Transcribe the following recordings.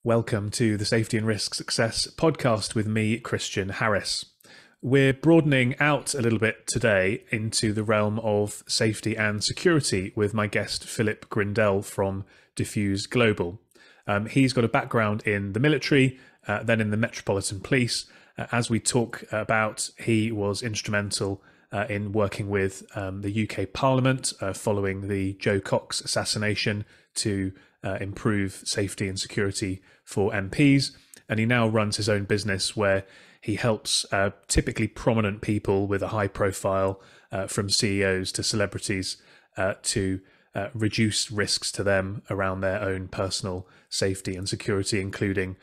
Welcome to the Safety and Risk Success podcast with me, Christian Harris. We're broadening out a little bit today into the realm of safety and security with my guest, Philip Grindell from Diffuse Global. He's got a background in the military, then in the Metropolitan Police. As we talk about, he was instrumental in working with the UK Parliament following the Jo Cox assassination to improve safety and security for MPs. And he now runs his own business where he helps typically prominent people with a high profile, from CEOs to celebrities, to reduce risks to them around their own personal safety and security, including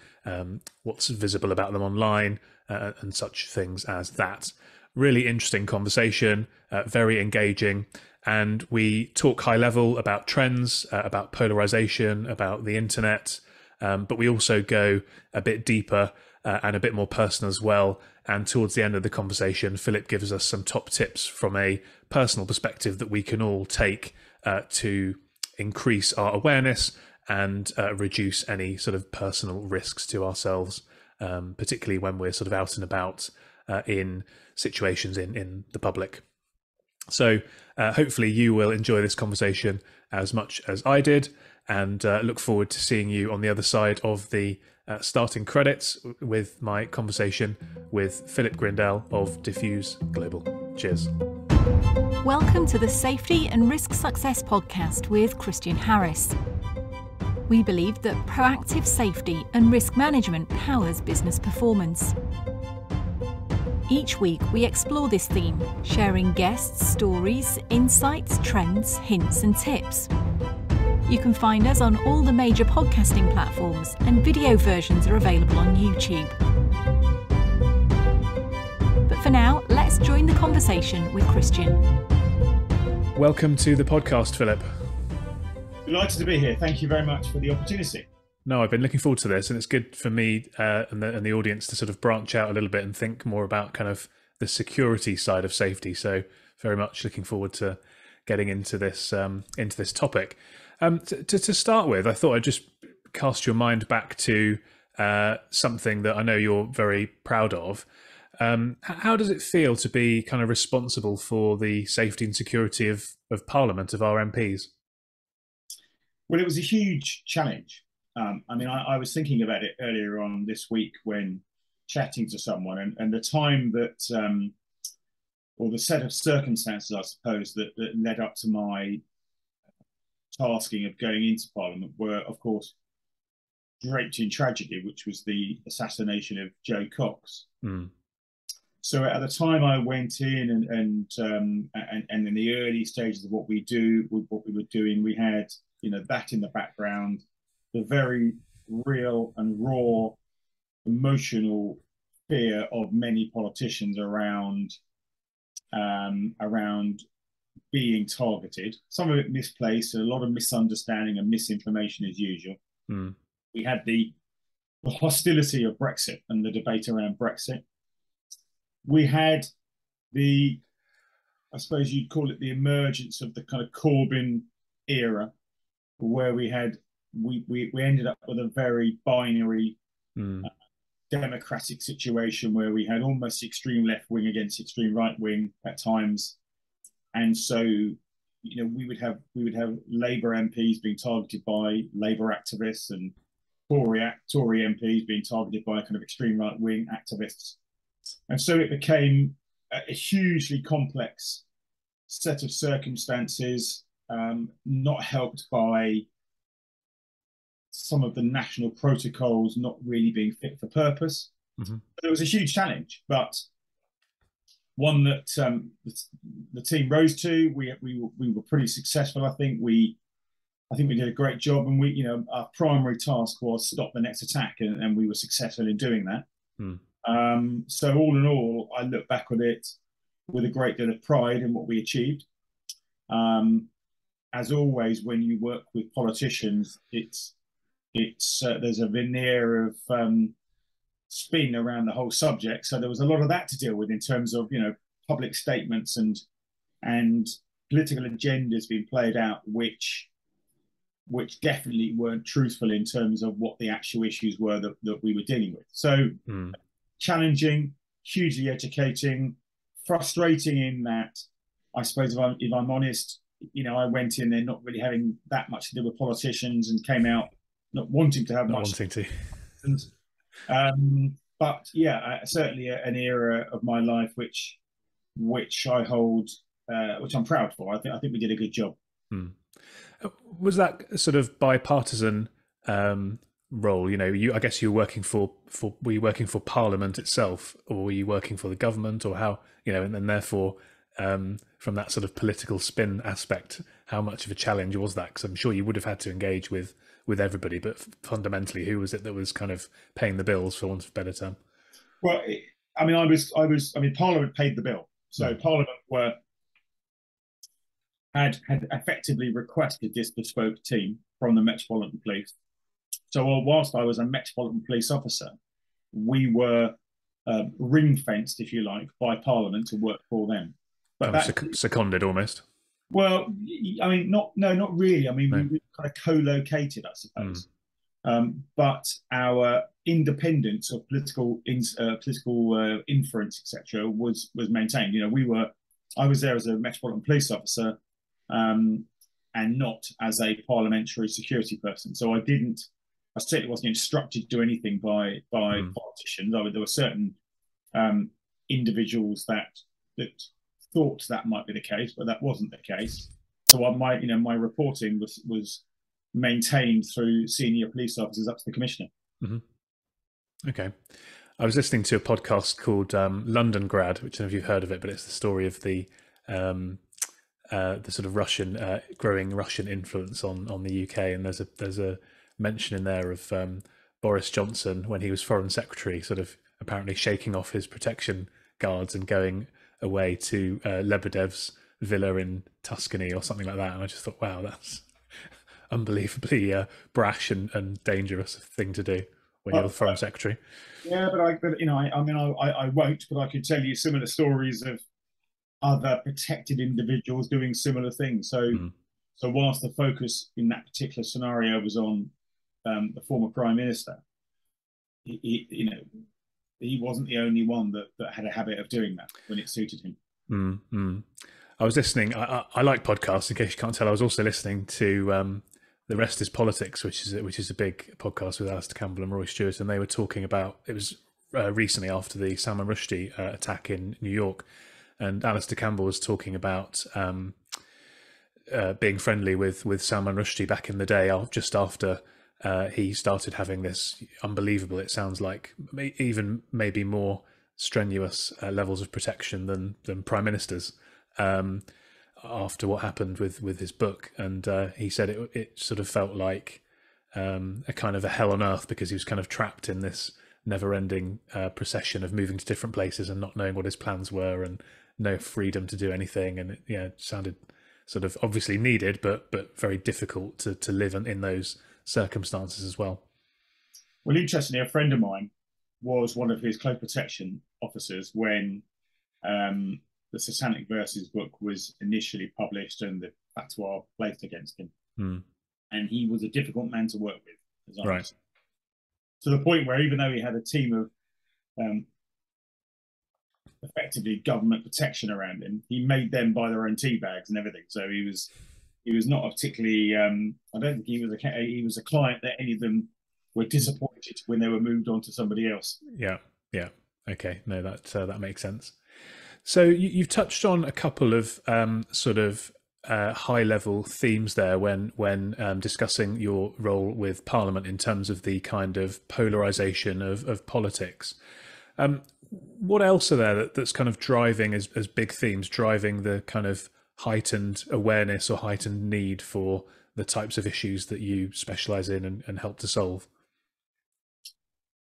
what's visible about them online and such things as that. Really interesting conversation, very engaging. And we talk high level about trends, about polarization, about the internet, but we also go a bit deeper and a bit more personal as well. And towards the end of the conversation, Philip gives us some top tips from a personal perspective that we can all take to increase our awareness and reduce any sort of personal risks to ourselves, particularly when we're sort of out and about in situations in the public. So hopefully you will enjoy this conversation as much as I did, and look forward to seeing you on the other side of the starting credits with my conversation with Philip Grindell of Diffuse Global. Cheers. Welcome to the Safety and Risk Success podcast with Christian Harris. We believe that proactive safety and risk management powers business performance. Each week we explore this theme, sharing guests, stories, insights, trends, hints and tips. You can find us on all the major podcasting platforms, and video versions are available on YouTube. But for now, let's join the conversation with Christian. Welcome to the podcast, Philip. Delighted to be here. Thank you very much for the opportunity. No, I've been looking forward to this, and it's good for me and the audience to sort of branch out a little bit and think more about kind of the security side of safety. So very much looking forward to getting into this topic. To start with, I thought I'd just cast your mind back to something that I know you're very proud of. How does it feel to be kind of responsible for the safety and security of Parliament, of our MPs? Well, it was a huge challenge. I was thinking about it earlier on this week when chatting to someone, and the time that, or the set of circumstances, I suppose, that led up to my tasking of going into Parliament were, of course, draped in tragedy, which was the assassination of Jo Cox. Mm. So at the time I went in, and in the early stages of what we were doing, we had, that in the background, the very real and raw emotional fear of many politicians around being targeted. Some of it misplaced, a lot of misunderstanding and misinformation as usual. Mm. We had the hostility of Brexit and the debate around Brexit. We had I suppose you'd call it the emergence of the kind of Corbyn era, where we ended up with a very binary democratic situation where we had almost extreme left wing against extreme right wing at times, and so we would have Labour MPs being targeted by Labour activists, and Tory MPs being targeted by kind of extreme right wing activists, and so it became a hugely complex set of circumstances, not helped by some of the national protocols not really being fit for purpose. Mm-hmm. It was a huge challenge, but one that the team rose to. We were pretty successful. I think we did a great job, and our primary task was stop the next attack, and we were successful in doing that. Mm. So all in all, I look back at it with a great deal of pride in what we achieved. As always, when you work with politicians, there's a veneer of spin around the whole subject. So there was a lot of that to deal with in terms of public statements and political agendas being played out, which which definitely weren't truthful in terms of what the actual issues were that we were dealing with. So challenging, hugely educating, frustrating in that, I suppose if I'm honest, I went in there not really having that much to do with politicians and came out not wanting to have not much. Wanting to. But yeah, certainly an era of my life which I hold, which I'm proud for. I think we did a good job. Was that sort of bipartisan role? I guess you were working were you working for Parliament itself, or were you working for the government, or how? And therefore, from that sort of political spin aspect, how much of a challenge was that? Because I'm sure you would have had to engage with everybody, but fundamentally, who was it that was kind of paying the bills, for want of a better term? Well, I mean, Parliament paid the bill, so Parliament had effectively requested this bespoke team from the Metropolitan Police. So whilst I was a Metropolitan Police officer, we were ring fenced, if you like, by Parliament to work for them. But seconded almost. Well, I mean, not really. I mean, we were kind of co-located, I suppose. But our independence of political inference, etc., was maintained. I was there as a Metropolitan Police officer, and not as a parliamentary security person. So I certainly wasn't instructed to do anything by politicians. There were certain individuals that thought that might be the case, but that wasn't the case. So my reporting was maintained through senior police officers up to the commissioner. Okay. I was listening to a podcast called London Grad, which I don't know if you've heard of it, but it's the story of the sort of growing Russian influence on the UK, and there's a mention in there of Boris Johnson when he was Foreign Secretary, sort of apparently shaking off his protection guards and going away to Lebedev's villa in Tuscany or something like that. And I just thought, wow, that's unbelievably brash and dangerous thing to do when you're the Foreign Secretary. Yeah, but I won't, but I could tell you similar stories of other protected individuals doing similar things. So whilst the focus in that particular scenario was on the former Prime Minister, he wasn't the only one that had a habit of doing that when it suited him. I was listening. I like podcasts. In case you can't tell, I was also listening to The Rest Is Politics, which is a big podcast with Alistair Campbell and Roy Stewart, and they were talking about, it was recently after the Salman Rushdie attack in New York, and Alistair Campbell was talking about being friendly with Salman Rushdie back in the day, just after he started having this unbelievable, it sounds like even maybe more strenuous levels of protection than prime ministers after what happened with his book. And he said it sort of felt like a kind of a hell on earth, because he was kind of trapped in this never-ending procession of moving to different places and not knowing what his plans were, and no freedom to do anything. And it sounded sort of obviously needed, but very difficult to live in those circumstances as well. Well, interestingly, a friend of mine was one of his close protection officers when the Satanic Verses book was initially published and the fatwa placed against him. And he was a difficult man to work with, right? To the point where even though he had a team of effectively government protection around him, he made them buy their own tea bags and everything. So he was not a particularly. I don't think he was a client that any of them were disappointed when they were moved on to somebody else. Yeah. Okay, no, that makes sense. So you've touched on a couple of sort of high-level themes there when discussing your role with Parliament in terms of the kind of polarisation of politics. What else are there that's kind of driving as big themes, driving the kind of heightened awareness or heightened need for the types of issues that you specialise in and help to solve?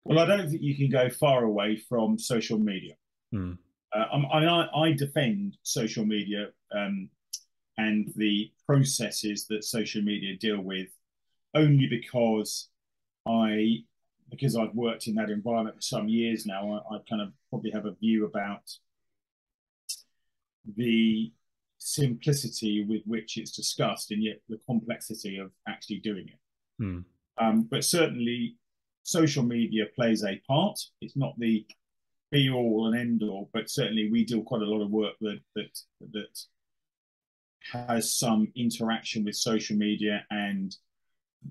Well, I don't think you can go far away from social media. I defend social media and the processes that social media deal with only because I've worked in that environment for some years now. I kind of probably have a view about the simplicity with which it's discussed, and yet the complexity of actually doing it. But certainly, social media plays a part. It's not the be all and end all, but certainly we do quite a lot of work that has some interaction with social media, and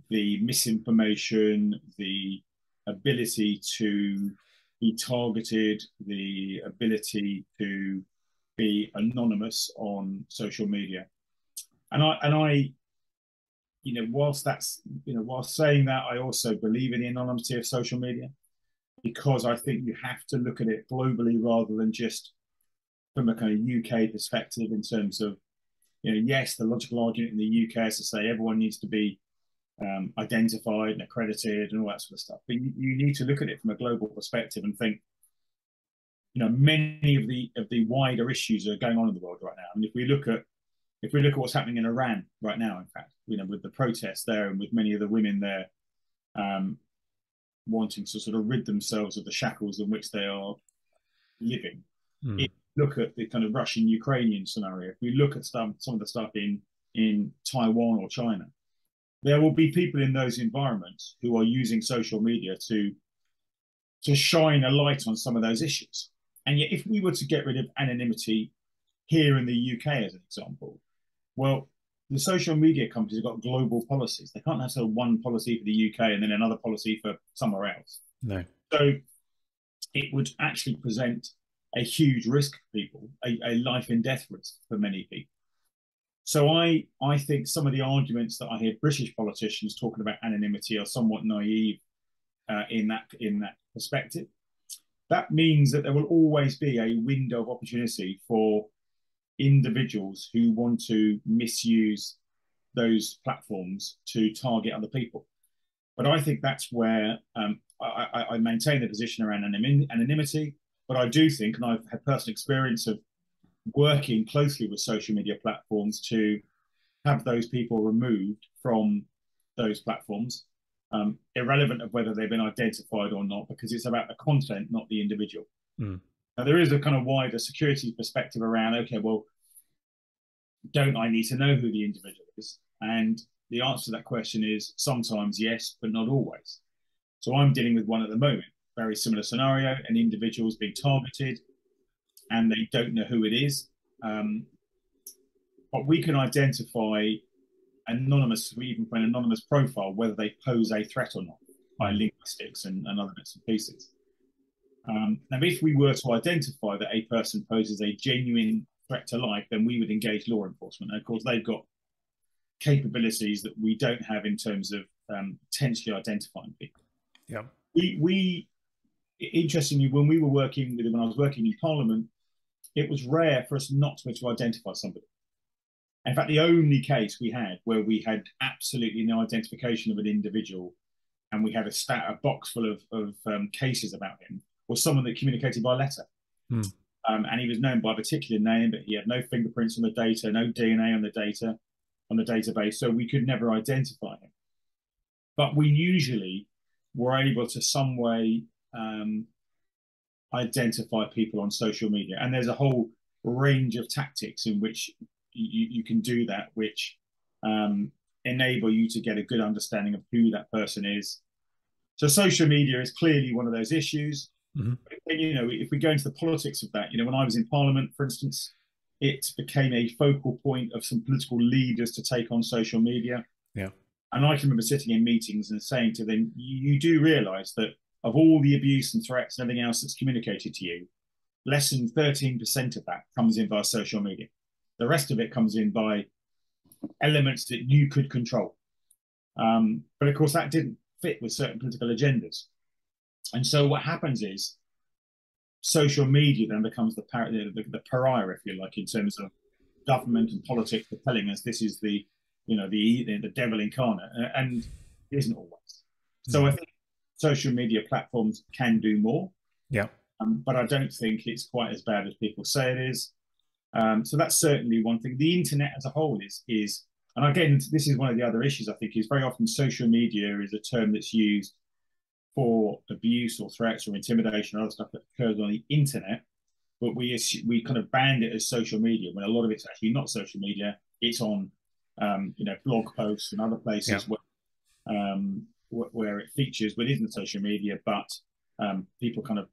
the misinformation, the ability to be targeted, the ability to be anonymous on social media. And I, whilst saying that, I also believe in the anonymity of social media, because I think you have to look at it globally rather than just from a kind of UK perspective, in terms of, yes, the logical argument in the UK is to say everyone needs to be identified and accredited and all that sort of stuff. But you need to look at it from a global perspective and think, many of the wider issues are going on in the world right now. And if we look at what's happening in Iran right now, in fact, with the protests there and with many of the women there wanting to sort of rid themselves of the shackles in which they are living. If we look at the kind of Russian-Ukrainian scenario, if we look at some of the stuff in Taiwan or China, there will be people in those environments who are using social media to shine a light on some of those issues. And yet, if we were to get rid of anonymity here in the UK, as an example, well, the social media companies have got global policies. They can't have one policy for the UK and then another policy for somewhere else. No. So it would actually present a huge risk for people, a life and death risk for many people. So I think some of the arguments that I hear British politicians talking about anonymity are somewhat naive in that perspective. That means that there will always be a window of opportunity for individuals who want to misuse those platforms to target other people. But I think that's where I maintain the position around anonymity. But I do think, and I've had personal experience of working closely with social media platforms to have those people removed from those platforms, irrelevant of whether they've been identified or not, because it's about the content, not the individual. Now, there is a kind of wider security perspective around, okay, well, don't I need to know who the individual is? And the answer to that question is sometimes yes, but not always. So I'm dealing with one at the moment, very similar scenario, an individual's being targeted and they don't know who it is. But we can identify anonymously, even for an anonymous profile, whether they pose a threat or not by linguistics and other bits and pieces. Now, if we were to identify that a person poses a genuine threat to life, then we would engage law enforcement. And of course, they've got capabilities that we don't have in terms of potentially identifying people. Yeah. We interestingly, when I was working in Parliament, it was rare for us not to be able to identify somebody. In fact, the only case we had where we had absolutely no identification of an individual and we had a box full of cases about him was someone that communicated by letter. And he was known by a particular name, but he had no fingerprints on the data, no DNA on the data, on the database, so we could never identify him. But we usually were able to some way identify people on social media. And there's a whole range of tactics in which you can do that, which enable you to get a good understanding of who that person is. So social media is clearly one of those issues. And, if we go into the politics of that, when I was in Parliament, for instance, it became a focal point of some political leaders to take on social media. Yeah. And I can remember sitting in meetings and saying to them, you do realise that of all the abuse and threats and everything else that's communicated to you, less than 13% of that comes in via social media. The rest of it comes in by elements that you could control. But of course, that didn't fit with certain political agendas. And so what happens is social media then becomes the pariah, if you like, in terms of government and politics for telling us this is the devil incarnate, and it isn't always. So I think social media platforms can do more. Yeah. But I don't think it's quite as bad as people say it is. So that's certainly one thing. The internet as a whole is, and again, this is one of the other issues I think, is very often social media is a term that's used for abuse or threats or intimidation or other stuff that occurs on the internet. but we kind of banned it as social media when a lot of it's actually not social media. It's on blog posts and other places where it features, but isn't social media, but people kind of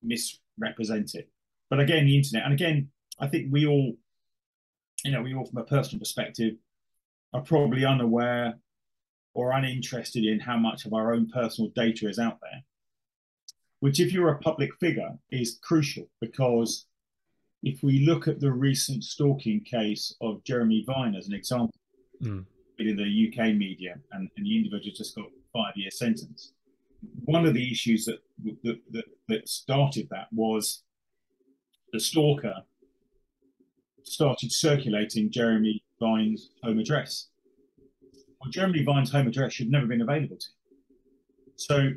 misrepresent it. But again, the internet, and again, I think we all from a personal perspective are probably unaware or uninterested in how much of our own personal data is out there, which, if you're a public figure, is crucial, because if we look at the recent stalking case of Jeremy Vine as an example, in the UK media, and the individual just got a 5-year sentence. One of the issues that started that was the stalker started circulating Jeremy Vine's home address. Well, Jeremy Vine's home address should never have been available to him. So,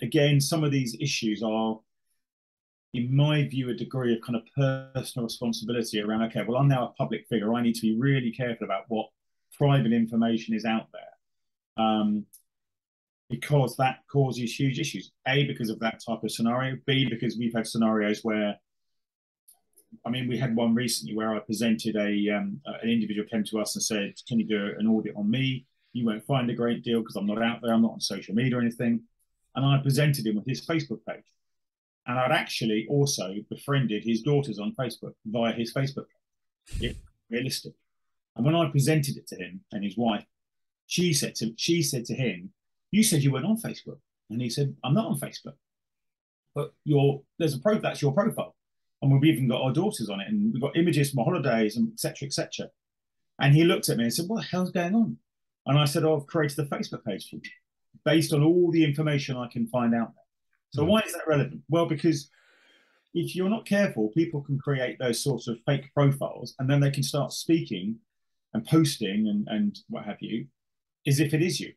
again, some of these issues are, in my view, a degree of kind of personal responsibility around, okay, well, I'm now a public figure. I need to be really careful about what private information is out there, because that causes huge issues. A, because of that type of scenario. B, because we've had scenarios where, we had one recently where I presented an individual came to us and said, can you do an audit on me? You won't find a great deal because I'm not out there. I'm not on social media or anything. And I presented him with his Facebook page. And I'd actually also befriended his daughters on Facebook via his Facebook page. Yeah, realistic. And when I presented it to him and his wife, she said to him, you said you weren't on Facebook. And he said, I'm not on Facebook. But that's your profile. And we've even got our daughters on it, and we've got images from our holidays, and et cetera, et cetera. And he looked at me and said, what the hell's going on? And I said, I've created a Facebook page for you based on all the information I can find out there. So why is that relevant? Well, because if you're not careful, people can create those sorts of fake profiles, and then they can start speaking and posting and what have you, as if it is you.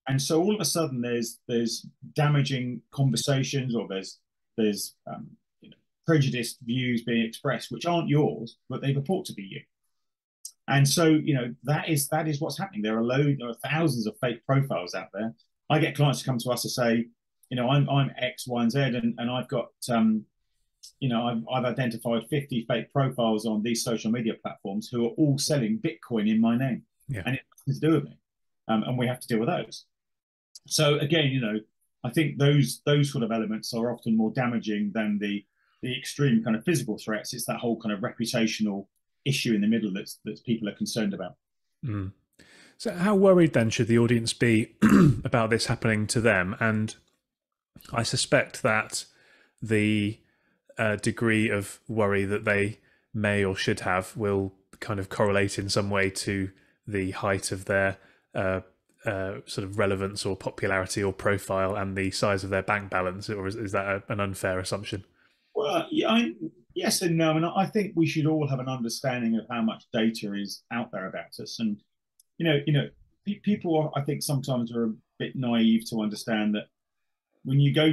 And so all of a sudden there's damaging conversations, or there's prejudiced views being expressed which aren't yours, but they purport to be you. And so that is what's happening. There are thousands of fake profiles out there. I get clients to come to us and say, I'm X, Y, and Z, and I've got I've identified 50 fake profiles on these social media platforms who are all selling Bitcoin in my name, and it has nothing to do with me, and we have to deal with those. So again, I think those sort of elements are often more damaging than the extreme kind of physical threats. It's that whole kind of reputational issue in the middle that people are concerned about. So how worried then should the audience be about this happening to them? And I suspect that the degree of worry that they may or should have will kind of correlate in some way to the height of their sort of relevance or popularity or profile and the size of their bank balance, or is that an unfair assumption? Well, yeah, yes and no. And I think we should all have an understanding of how much data is out there about us. And people, I think, sometimes are a bit naive to understand that when you go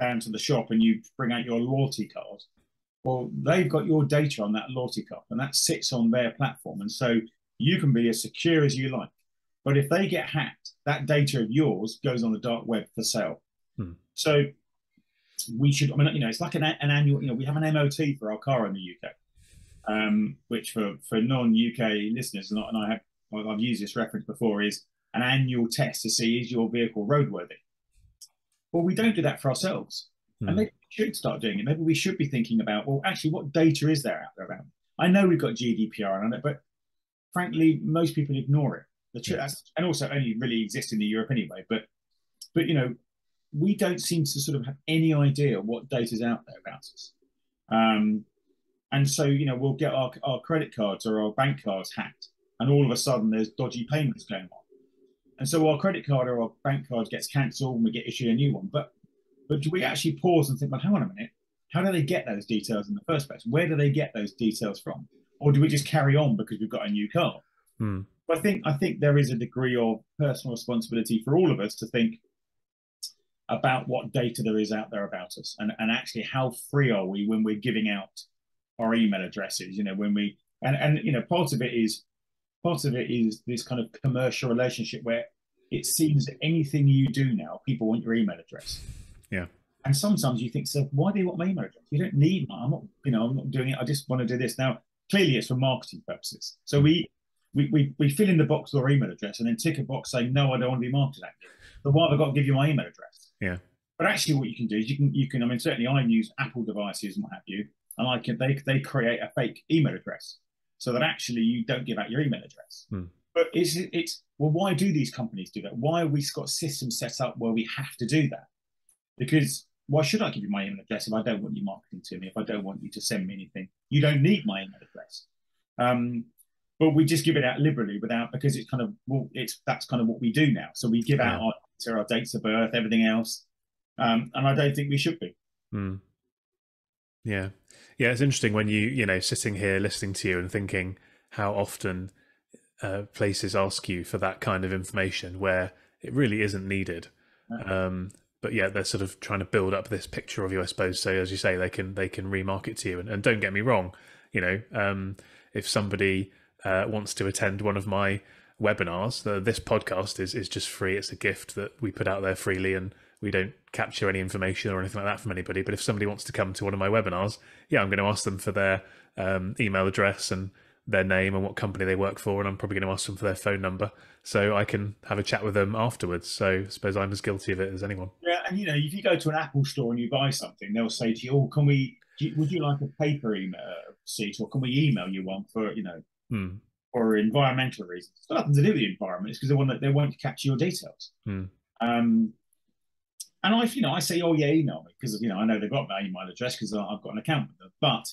down to the shop and you bring out your loyalty card, well, they've got your data on that loyalty card, and that sits on their platform. And so you can be as secure as you like. But if they get hacked, that data of yours goes on the dark web for sale. So we should, it's like an annual, we have an MOT for our car in the UK, which for non-UK listeners, and I've used this reference before, is an annual test to see, is your vehicle roadworthy? Well, we don't do that for ourselves. And maybe we should start doing it. Maybe we should be thinking about, well, actually, what data is there out there about? I know we've got GDPR on it, but frankly, most people ignore it. And also only really exists in Europe anyway. But we don't seem to sort of have any idea what data is out there about us. And so, we'll get our credit cards or our bank cards hacked, and all of a sudden there's dodgy payments going on. And so our credit card or our bank card gets cancelled and we get issued a new one. But do we actually pause and think, well, hang on a minute, how do they get those details in the first place? Where do they get those details from? Or do we just carry on because we've got a new card? But I think there is a degree of personal responsibility for all of us to think about what data there is out there about us, and actually how free are we when we're giving out our email addresses, when we part of it is this kind of commercial relationship where it seems that anything you do now, people want your email address. And sometimes you think, so why do you want my email address? You don't need my, I'm not, I'm not doing it. I just want to do this. Now, clearly it's for marketing purposes. So we fill in the box with our email address and then tick a box saying, no, I don't want to be marketed at you. So why have I got to give you my email address? Yeah. But actually what you can do is you can, I mean, certainly I use Apple devices and what have you, and they create a fake email address so that actually you don't give out your email address. But it's well, why do these companies do that? Why have we got systems set up where we have to do that? Because why should I give you my email address if I don't want you marketing to me, if I don't want you to send me anything? You don't need my email address. But we just give it out liberally because it's kind of, well, that's kind of what we do now. So we give out our dates of birth, everything else. And I don't think we should be. Yeah. Yeah, it's interesting when sitting here listening to you and thinking how often places ask you for that kind of information where it really isn't needed. But yeah, they're sort of trying to build up this picture of you, I suppose. So as you say, they can remarket to you. And don't get me wrong, if somebody wants to attend one of my webinars, this podcast is just free. It's a gift that we put out there freely, and we don't capture any information or anything like that from anybody. But if somebody wants to come to one of my webinars, yeah, I'm going to ask them for their email address and their name and what company they work for, and I'm probably going to ask them for their phone number so I can have a chat with them afterwards. So I suppose I'm as guilty of it as anyone. Yeah, and if you go to an Apple store and you buy something, they'll say to you, "Oh, would you like a paper email receipt, or can we email you one for for environmental reasons?" It's got nothing to do with the environment. It's because they want to capture your details. And I say, "Oh yeah, email me," because I know they've got my email address because I've got an account with them. But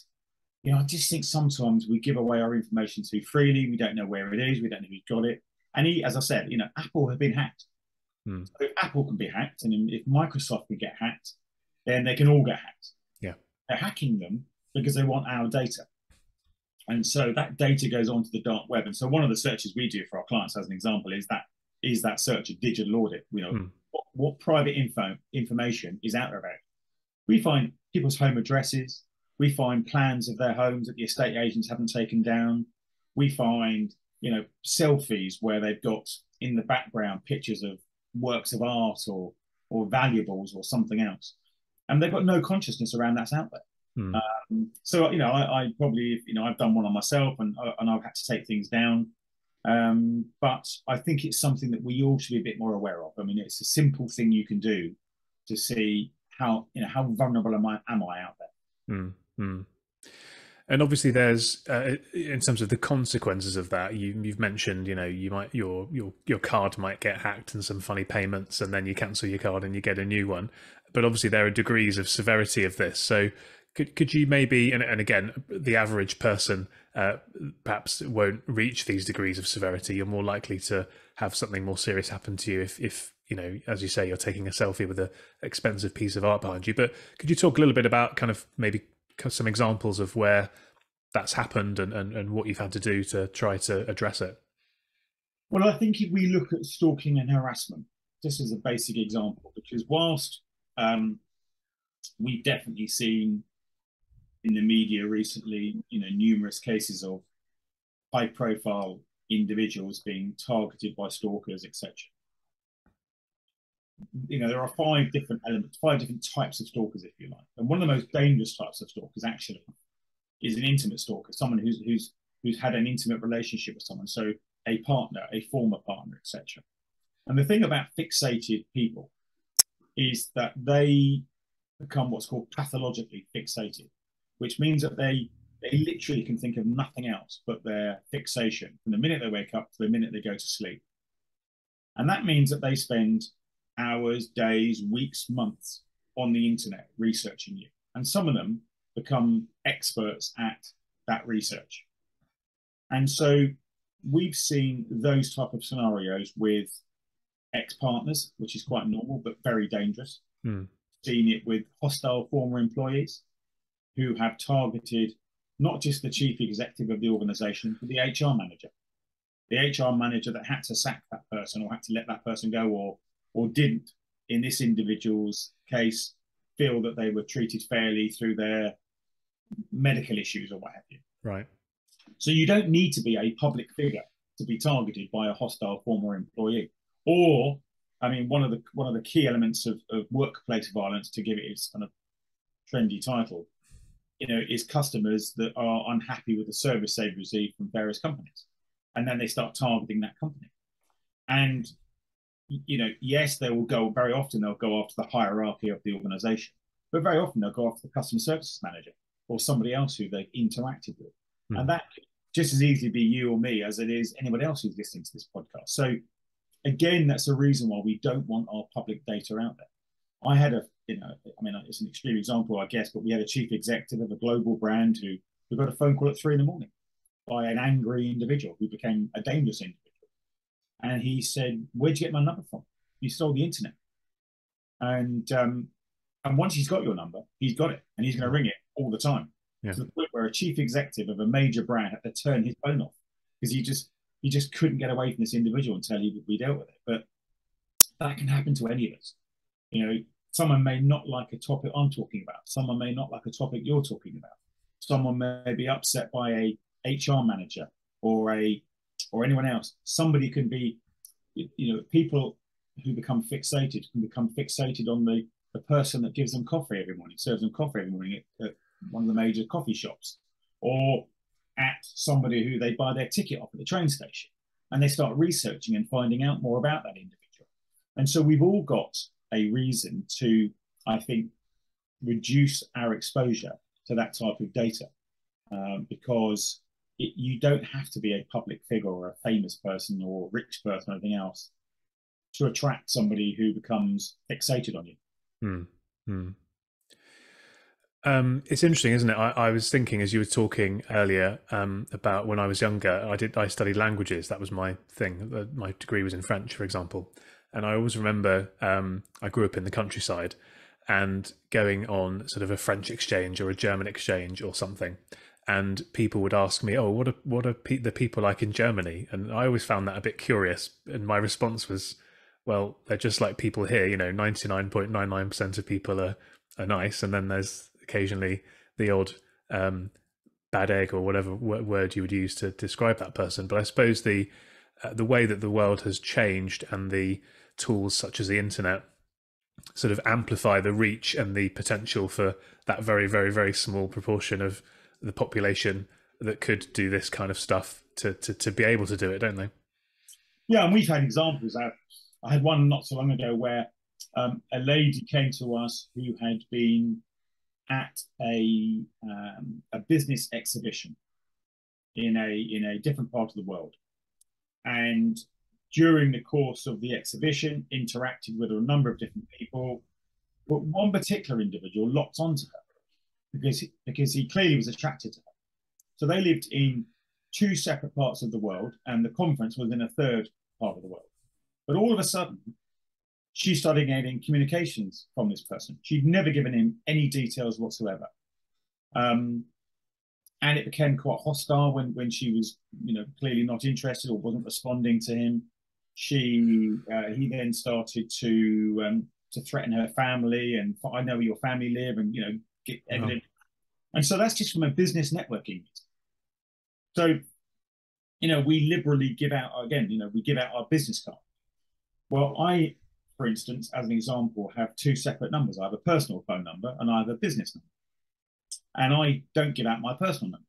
I just think sometimes we give away our information too freely. We don't know where it is. We don't know who's got it. And as I said, Apple have been hacked. So if Apple can be hacked, and if Microsoft can get hacked, then they can all get hacked. Yeah, they're hacking them because they want our data, and so that data goes onto the dark web. And so one of the searches we do for our clients, as an example, is that search of digital audit. What private information is out there about. We find people's home addresses. We find plans of their homes that the estate agents haven't taken down. We find, selfies where they've got in the background pictures of works of art or valuables or something else. And they've got no consciousness around that's out there. So, I probably, I've done one on myself and I've had to take things down. But I think it's something that we all should be a bit more aware of. I mean, it's a simple thing you can do to see how vulnerable am I out there. And obviously there's in terms of the consequences of that, you've mentioned you might your card might get hacked and some funny payments, and then you cancel your card and you get a new one. But obviously there are degrees of severity of this, so could you maybe, and again, the average person perhaps won't reach these degrees of severity. You're more likely to have something more serious happen to you if as you say, you're taking a selfie with an expensive piece of art behind you. But could you talk a little bit about kind of maybe some examples of where that's happened and what you've had to do to try to address it? Well, I think if we look at stalking and harassment, just as a basic example, because whilst we've definitely seen in the media recently, numerous cases of high-profile individuals being targeted by stalkers, etc. There are 5 different elements, 5 different types of stalkers, if you like. And one of the most dangerous types of stalkers actually is an intimate stalker, someone who's had an intimate relationship with someone, so a partner, a former partner, etc. And the thing about fixated people is that they become what's called pathologically fixated, which means that they literally can think of nothing else but their fixation from the minute they wake up to the minute they go to sleep. And that means that they spend hours, days, weeks, months on the internet researching you. And some of them become experts at that research. And so we've seen those type of scenarios with ex-partners, which is quite normal, but very dangerous. Seen it with hostile former employees who have targeted not just the chief executive of the organization, but the HR manager. The HR manager that had to sack that person or had to let that person go or didn't, in this individual's case, feel that they were treated fairly through their medical issues or what have you. Right. So you don't need to be a public figure to be targeted by a hostile former employee. Or I mean, one of the key elements of workplace violence, to give it its kind of trendy title, is customers that are unhappy with the service they've received from various companies, and then they start targeting that company. And yes, they will go very often. They'll go after the hierarchy of the organisation, but very often they'll go after the customer services manager or somebody else who they've interacted with, and that could just as easily be you or me as it is anybody else who's listening to this podcast. So again, that's the reason why we don't want our public data out there. I had it's an extreme example, I guess, but we had a chief executive of a global brand who got a phone call at 3 a.m. by an angry individual who became a dangerous individual. And he said, "Where'd you get my number from? You stole the internet." And once he's got your number, he's got it, and he's going to ring it all the time. Yeah. To the point where a chief executive of a major brand had to turn his phone off because he just couldn't get away from this individual until we dealt with it. But that can happen to any of us. Someone may not like a topic I'm talking about. Someone may not like a topic you're talking about. Someone may be upset by a HR manager or anyone else. Somebody can be, people who become fixated on the person that gives them coffee every morning, serves them coffee every morning at one of the major coffee shops, or at somebody who they buy their ticket off at the train station, and they start researching and finding out more about that individual. And so we've all got a reason to, I think, reduce our exposure to that type of data, because you don't have to be a public figure or a famous person or a rich person or anything else to attract somebody who becomes fixated on you. It's interesting, isn't it? I was thinking as you were talking earlier about when I was younger, I studied languages. That was my thing. My degree was in French, for example. And I always remember I grew up in the countryside and going on sort of a French exchange or a German exchange or something. And people would ask me, "Oh, what are the people like in Germany?" And I always found that a bit curious. And my response was, "Well, they're just like people here. 99.99% of people are nice, and then there's occasionally the odd bad egg or whatever word you would use to describe that person." But I suppose the way that the world has changed and the tools such as the internet sort of amplify the reach and the potential for that very, very, very small proportion of the population that could do this kind of stuff to be able to do it, don't they? Yeah, and we've had examples. I had one not so long ago where a lady came to us who had been at a business exhibition in a different part of the world, and during the course of the exhibition interacted with a number of different people, but one particular individual locked onto her because he clearly was attracted to her. So they lived in 2 separate parts of the world, and the conference was in a 3rd part of the world. But all of a sudden, she started getting communications from this person. She'd never given him any details whatsoever. And it became quite hostile when she was, clearly not interested or wasn't responding to him. He then started to threaten her family and, "I know where your family live," and get evidence. Oh. And so that's just from a business networking. So, we liberally give out, again, we give out our business card. Well, I, for instance, as an example, have 2 separate numbers. I have a personal phone number and I have a business number. And I don't give out my personal number.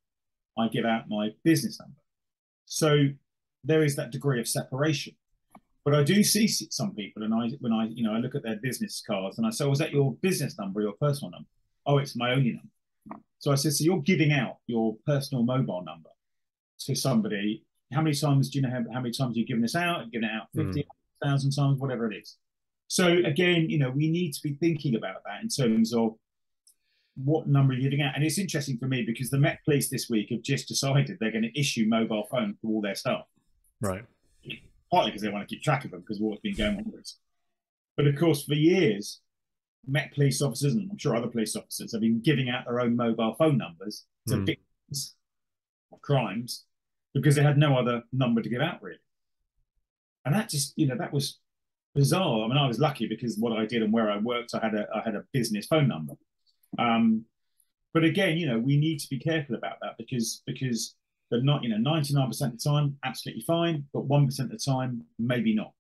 I give out my business number. So there is that degree of separation. But I do see some people, and when I look at their business cards and I say, "Was that your business number or your personal number?" "Oh, it's my only number." So I said, "So you're giving out your personal mobile number to somebody. How many times do you know how many times you've given this out? You've given it out 50,000 times, whatever it is." So again, we need to be thinking about that in terms of what number you're giving out. And it's interesting for me because the Met Police this week have just decided they're going to issue mobile phones to all their staff. Right. Partly because they want to keep track of them because of what's been going on with us. But of course, for years, Met Police officers, and I'm sure other police officers, have been giving out their own mobile phone numbers to victims of crimes because they had no other number to give out, really. And that just, that was bizarre. I mean, I was lucky because what I did and where I worked, I had a business phone number. But again, we need to be careful about that because the 99% of the time, absolutely fine, but 1% of the time, maybe not.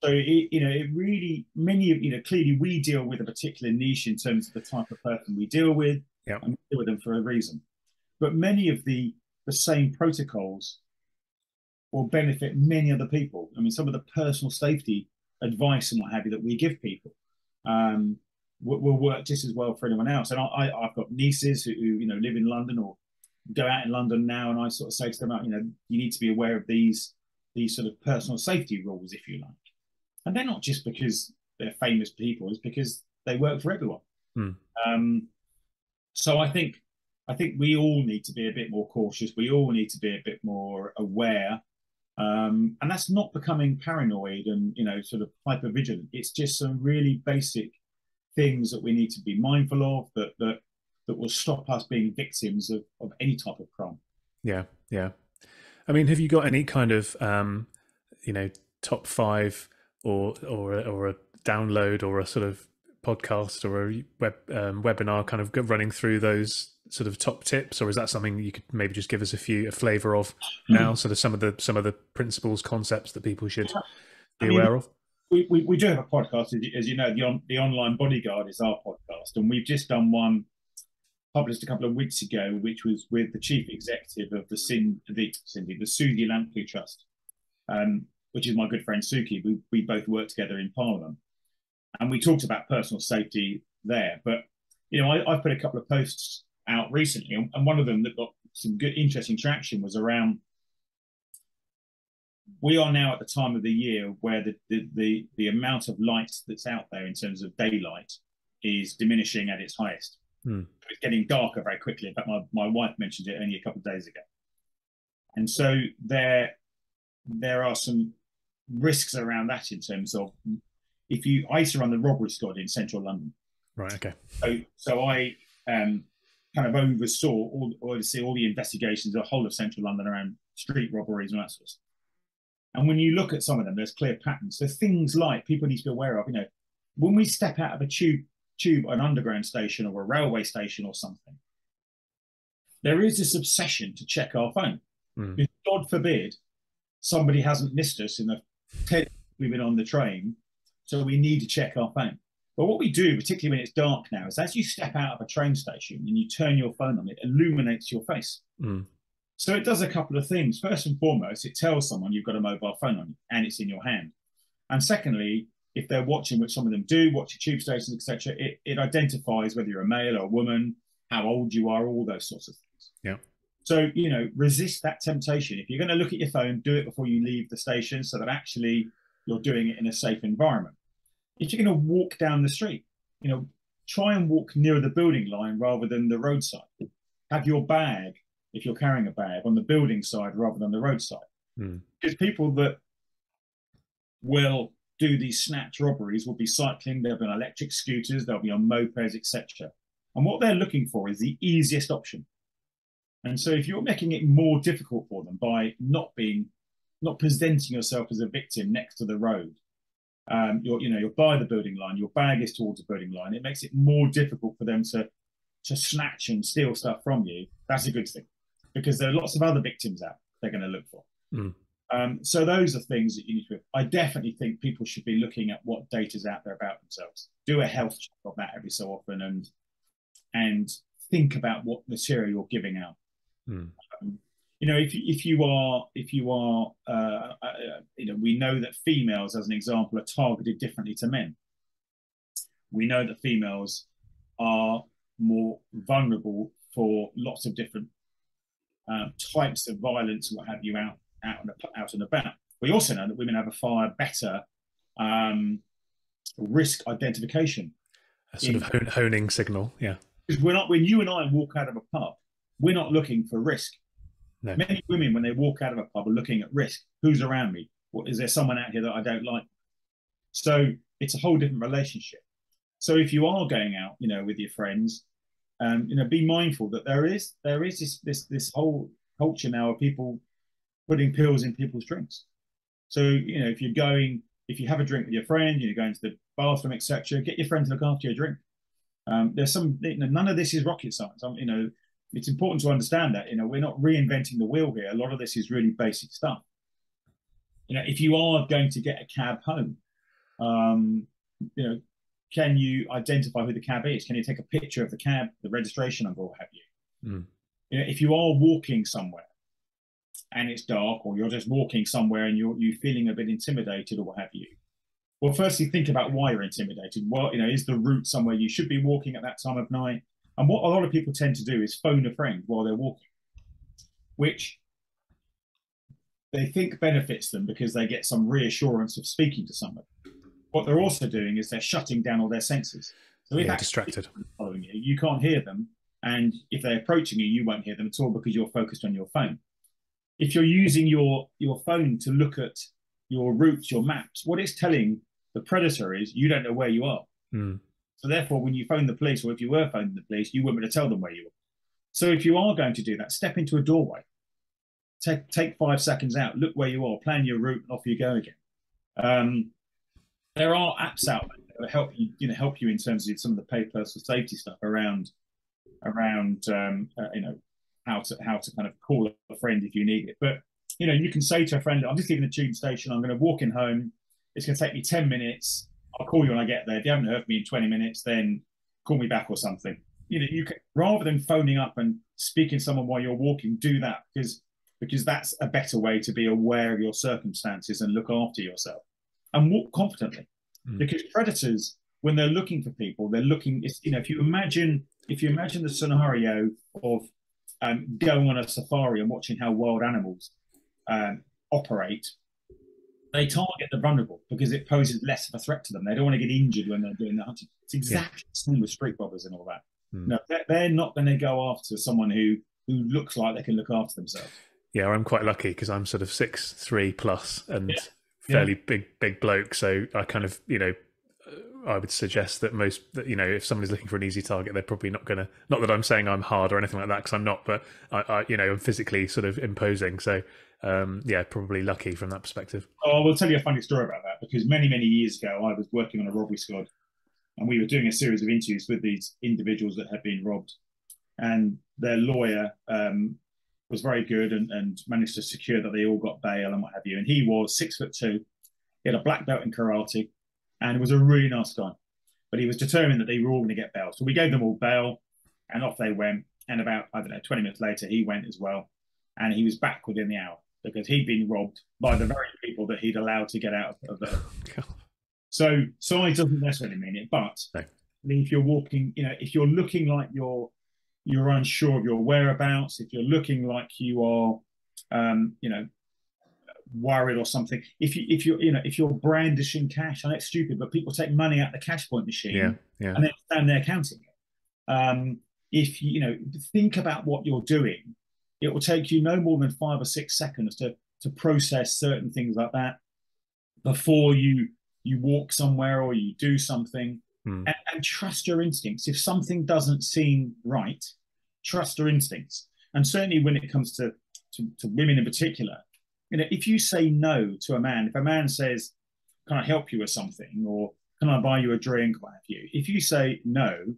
So it really many of clearly we deal with a particular niche in terms of the type of person we deal with, Yeah. and we deal with them for a reason. But many of the same protocols will benefit many other people. I mean, some of the personal safety advice and what have you that we give people will work just as well for anyone else. And I've got nieces who live in London or go out in London now, and I sort of say to them, you need to be aware of these sort of personal safety rules, if you like. And they're not just because they're famous people; it's because they work for everyone. So I think we all need to be a bit more cautious. We all need to be a bit more aware, and that's not becoming paranoid and sort of hyper vigilant. It's just some really basic things that we need to be mindful of that will stop us being victims of any type of crime. Yeah, yeah. I mean, have you got any kind of top 5 or a download or a sort of podcast or a webinar kind of running through those sort of top tips, or is that something you could maybe just give us a flavour of now? Sort of some of the principles, concepts that people should be aware of. We do have a podcast, as you know. The Online Bodyguard is our podcast, and we've just done one published a couple of weeks ago, which was with the chief executive of the Susie Lampley Trust, which is my good friend Suki. We both work together in Parliament, and we talked about personal safety there. But I've put a couple of posts out recently, and one of them that got some good, interesting traction was around. We are now at the time of the year where the amount of light that's out there in terms of daylight is diminishing at its highest. It's getting darker very quickly. In fact, my wife mentioned it only a couple of days ago. And so there are some risks around that in terms of I used to run the robbery squad in central London. Right. Okay. So I kind of oversaw all the investigations, the whole of central London around street robberies and that sort of stuff. And when you look at some of them, there's clear patterns. So things like people need to be aware of, when we step out of a tube, an underground station or a railway station or something, there is this obsession to check our phone. Because God forbid somebody hasn't missed us in the 10 we've been on the train, so we need to check our phone. But what we do, particularly when it's dark now, is as you step out of a train station and you turn your phone on, it illuminates your face. So it does a couple of things. First and foremost, it tells someone you've got a mobile phone on you and it's in your hand. And secondly, if they're watching, which some of them do, watching tube stations, etc., it identifies whether you're a male or a woman, how old you are, all those sorts of things. Yeah. So, resist that temptation. If you're going to look at your phone, do it before you leave the station so that actually you're doing it in a safe environment. If you're going to walk down the street, try and walk nearer the building line rather than the roadside. Have your bag, if you're carrying a bag, on the building side rather than the roadside. Because people that will do these snatch robberies will be cycling, they'll be on electric scooters, they'll be on mopeds, etc. And what they're looking for is the easiest option. And so if you're making it more difficult for them by not presenting yourself as a victim next to the road, you're by the building line, your bag is towards the building line, it makes it more difficult for them to snatch and steal stuff from you. That's a good thing, because there are lots of other victims out they're going to look for. So those are things that you need to. I definitely think people should be looking at what data's out there about themselves. Do a health check of that every so often, and think about what material you're giving out. If you are, we know that females, as an example, are targeted differently to men. We know that females are more vulnerable for lots of different types of violence, what have you, out and about. We also know that women have a far better risk identification. A sort of honing signal, yeah. Because when you and I walk out of a pub, we're not looking for risk. No. Many women, when they walk out of a pub, are looking at risk. Who's around me? Is there someone out here that I don't like? So it's a whole different relationship. So if you are going out, with your friends, be mindful that there is this whole culture now of people putting pills in people's drinks. So if you have a drink with your friend, you're going to the bathroom, etc., get your friend to look after your drink. There's some none of this is rocket science. It's important to understand that we're not reinventing the wheel here. A lot of this is really basic stuff. If you are going to get a cab home, You know, can you identify who the cab is? Can you take a picture of the cab, the registration number, or what have you? Mm. You know, if you are walking somewhere and it's dark, or you're just walking somewhere and you're feeling a bit intimidated or what have you, well, firstly, think about why you're intimidated. Well, you know, is the route somewhere you should be walking at that time of night? And what a lot of people tend to do is phone a friend while they're walking, which they think benefits them because they get some reassurance of speaking to someone. What they're also doing is they're shutting down all their senses. So if distracted, following you, you can't hear them, and if they're approaching you, you won't hear them at all because you're focused on your phone. If you're using your phone to look at your routes, your maps, what it's telling the predator is you don't know where you are. Mm. So therefore, when you phone the police, or if you were phoning the police, you wouldn't be able to tell them where you are. So if you are going to do that, step into a doorway, take 5 seconds out, look where you are, plan your route, and off you go again. There are apps out there that will help you in terms of some of the personal safety stuff around you know, how to kind of call a friend if you need it. But you know, you can say to a friend, I'm just leaving the tube station, I'm going to walk in home, it's going to take me 10 minutes, I'll call you when I get there. If you haven't heard from me in 20 minutes, then call me back or something. You know, you can, rather than phoning up and speaking to someone while you're walking, do that, because that's a better way to be aware of your circumstances and look after yourself and walk confidently. Mm. Because predators, when they're looking for people, they're looking, you know, if you imagine the scenario of going on a safari and watching how wild animals operate, they target the vulnerable because it poses less of a threat to them. They don't want to get injured when they're doing the hunting. It's exactly the same with street robbers and all that. Mm. No, they're not going to go after someone who looks like they can look after themselves. Yeah, I'm quite lucky because I'm sort of 6'3" plus and fairly big bloke. So I kind of, you know, I would suggest that you know, if somebody's looking for an easy target, they're probably not going to, not that I'm saying I'm hard or anything like that, because I'm not, but I you know, I'm physically sort of imposing. So yeah, probably lucky from that perspective. Oh, I will tell you a funny story about that, because many years ago, I was working on a robbery squad and we were doing a series of interviews with these individuals that had been robbed, and their lawyer was very good and managed to secure that they all got bail and what have you. And he was 6'2", he had a black belt in karate, and was a really nice guy. But he was determined that they were all going to get bail. So we gave them all bail, and off they went. And about, I don't know, 20 minutes later, he went as well. And he was back within the hour because he'd been robbed by the very people that he'd allowed to get out of the... So size doesn't necessarily mean it, but if you're walking, you know, if you're looking like you're unsure of your whereabouts, if you're looking like you are, you know, worried or something, if you're brandishing cash, I know it's stupid, but people take money out the cash point machine and then stand there counting it. If you know, think about what you're doing, it will take you no more than 5 or 6 seconds to process certain things like that before you walk somewhere or you do something. And trust your instincts. If something doesn't seem right, trust your instincts. And certainly when it comes to women in particular, you know, if you say no to a man, if a man says, can I help you with something, or can I buy you a drink, what have you, if you say no,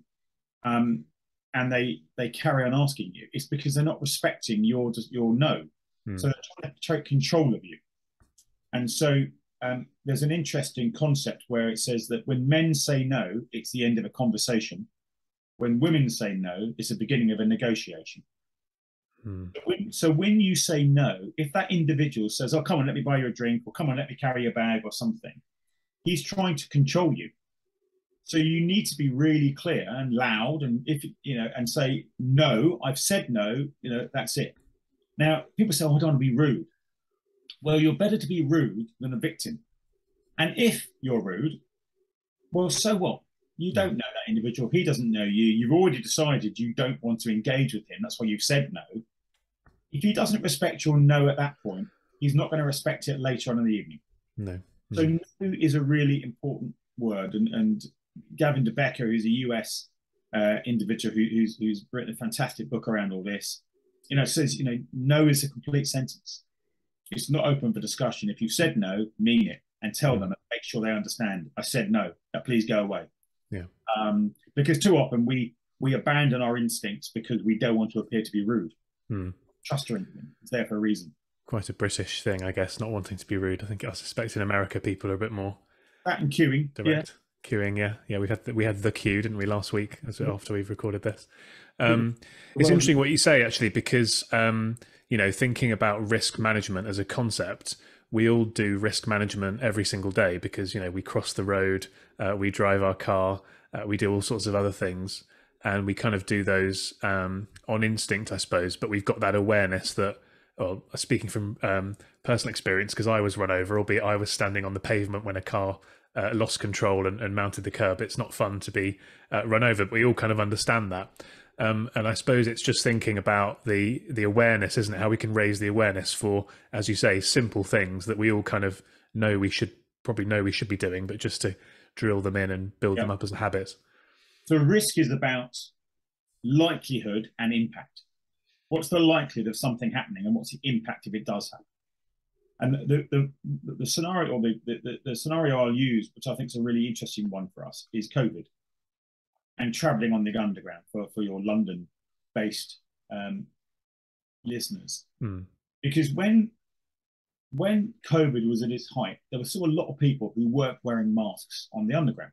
and they carry on asking you, it's because they're not respecting your no. So they're trying to take control of you. And so there's an interesting concept where it says that when men say no, it's the end of a conversation. When women say no, it's the beginning of a negotiation. So when you say no, if that individual says, oh, come on, let me buy you a drink, or come on, let me carry your bag or something, he's trying to control you. So you need to be really clear and loud, and if you know, and say, no, I've said no, you know, that's it. Now, people say, oh, I don't want to be rude. Well, you're better to be rude than a victim. And if you're rude, well, so what? You don't know that individual. He doesn't know you. You've already decided you don't want to engage with him. That's why you've said no. If he doesn't respect your no at that point, he's not going to respect it later on in the evening. No. So no is a really important word. And Gavin De Becker, who's a US individual who's written a fantastic book around all this, you know, says, you know, no is a complete sentence. It's not open for discussion. If you've said no, mean it, and tell them and make sure they understand. I said no. Now please go away. Yeah. Because too often we abandon our instincts because we don't want to appear to be rude. Trust your instinct. It's there for a reason. Quite a British thing, I guess, not wanting to be rude. I suspect in America people are a bit more That and queuing. direct queuing. Yeah. We had the queue, didn't we, last week after we've recorded this. It's interesting what you say, actually, because thinking about risk management as a concept, we all do risk management every single day because we cross the road, we drive our car, we do all sorts of other things, and we kind of do those on instinct, I suppose. But we've got that awareness that, well, speaking from personal experience, because I was run over, albeit I was standing on the pavement when a car lost control and mounted the curb. It's not fun to be run over, but we all kind of understand that. And I suppose it's just thinking about the awareness, isn't it? How we can raise the awareness for, as you say, simple things that we all kind of know we should be doing, but just to drill them in and build them up as habits. So risk is about likelihood and impact. What's the likelihood of something happening, and what's the impact if it does happen? And the scenario, or the scenario I'll use, which I think is a really interesting one for us, is COVID and travelling on the underground for your London-based listeners. Because when COVID was at its height, there were still a lot of people who weren't wearing masks on the underground.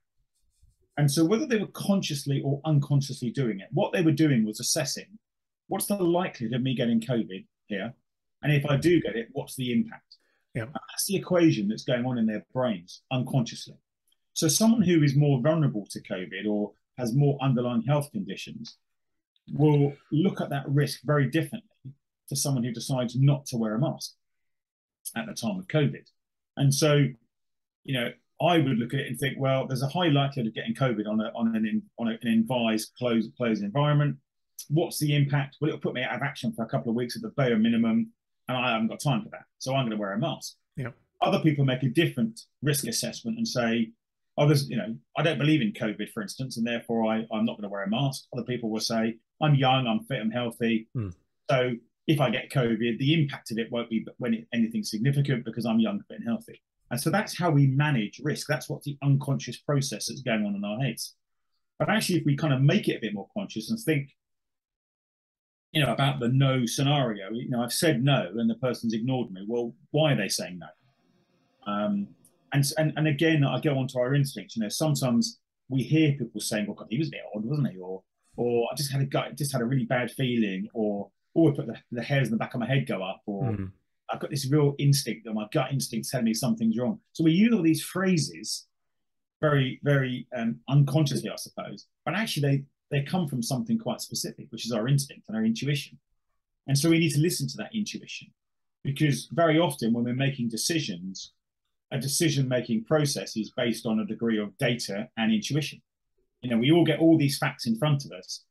And so whether they were consciously or unconsciously doing it, what they were doing was assessing, what's the likelihood of me getting COVID here? And if I do get it, what's the impact? Yeah. That's the equation that's going on in their brains unconsciously. So someone who is more vulnerable to COVID or has more underlying health conditions will look at that risk very differently to someone who decides not to wear a mask at the time of COVID. And so, I would look at it and think, well, there's a high likelihood of getting COVID on an advised closed environment. What's the impact? Well, it'll put me out of action for a couple of weeks at the bare minimum, and I haven't got time for that. So I'm going to wear a mask. Yeah. Other people make a different risk assessment and say, I don't believe in COVID, for instance, and therefore I'm not going to wear a mask. Other people will say, I'm young, I'm fit, I'm healthy. So if I get COVID, the impact of it won't be anything significant because I'm young, fit, and healthy. And so that's how we manage risk. That's what the unconscious process that's going on in our heads. But actually, if we kind of make it a bit more conscious and think, about the no scenario, I've said no and the person's ignored me. Well, why are they saying no? And again, I go on to our instincts. Sometimes we hear people saying, "Well, God, he was a bit odd, wasn't he?" Or I just had a really bad feeling, or put the hairs in the back of my head go up, or I've got this real instinct, or my gut instinct telling me something's wrong. So we use all these phrases very, very unconsciously, I suppose, but actually they come from something quite specific, which is our instinct and our intuition. And so we need to listen to that intuition, because very often when we're making decisions, a decision-making process is based on a degree of data and intuition. We all get all these facts in front of us,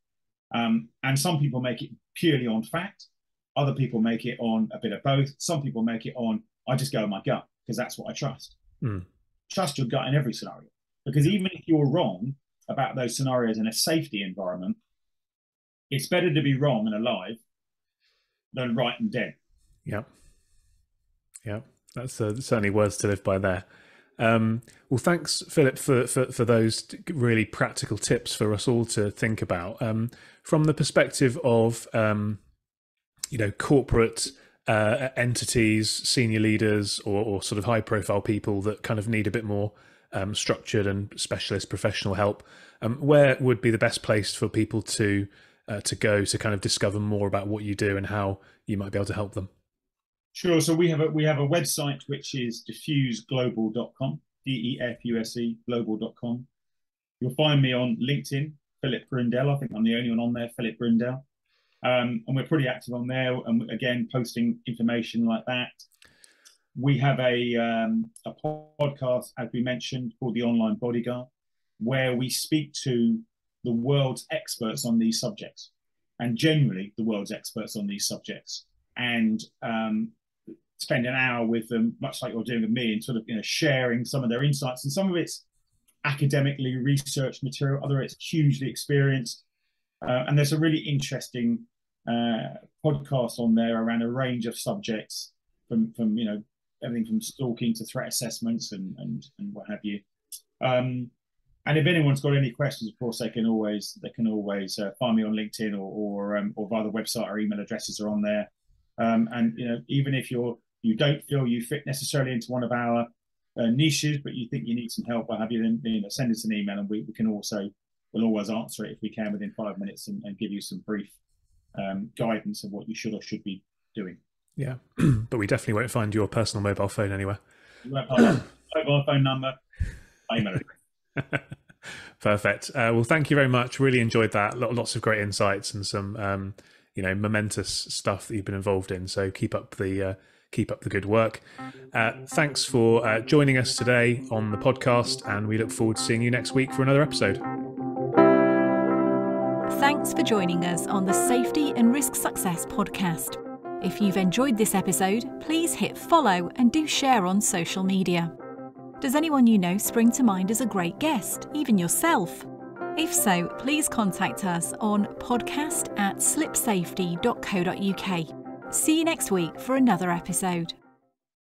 and some people make it purely on fact. Other people make it on a bit of both. Some people make it on, I just go with my gut because that's what I trust. Trust your gut in every scenario, because even if you're wrong about those scenarios in a safety environment, it's better to be wrong and alive than right and dead. Yeah. That's certainly words to live by there. Well, thanks, Philip, for those really practical tips for us all to think about. From the perspective of, corporate entities, senior leaders, or sort of high-profile people that kind of need a bit more structured and specialist professional help, where would be the best place for people to go to kind of discover more about what you do and how you might be able to help them? Sure. So we have a website which is diffuseglobal.com, DEFUSE global.com. You'll find me on LinkedIn, Philip Grindell. I think I'm the only one on there, Philip Grindell. And we're pretty active on there, and again, posting information like that. We have a podcast, as we mentioned, called The Online Bodyguard, where we speak to the world's experts on these subjects, and generally the world's experts on these subjects, and spend an hour with them, much like you're doing with me, and sort of sharing some of their insights. And some of it's academically researched material, other it's hugely experienced. And there's a really interesting podcast on there around a range of subjects, from everything from stalking to threat assessments and what have you. And if anyone's got any questions, of course, they can always find me on LinkedIn or via the website. Our email addresses are on there. And even if you don't feel you fit necessarily into one of our niches, but you think you need some help, what have you, then send us an email, and we'll always answer it if we can within 5 minutes, and give you some brief guidance of what you should or should be doing. Yeah, but we definitely won't find your personal mobile phone anywhere. You won't find our mobile phone number. Email it. Perfect. Well, thank you very much. Really enjoyed that. Lots of great insights and some, momentous stuff that you've been involved in. So keep up the good work. Thanks for joining us today on the podcast, and we look forward to seeing you next week for another episode. Thanks for joining us on the Safety and Risk Success podcast. If you've enjoyed this episode, please hit follow and do share on social media. Does anyone you know spring to mind as a great guest, even yourself? If so, please contact us on podcast@slipsafety.co.uk. See you next week for another episode.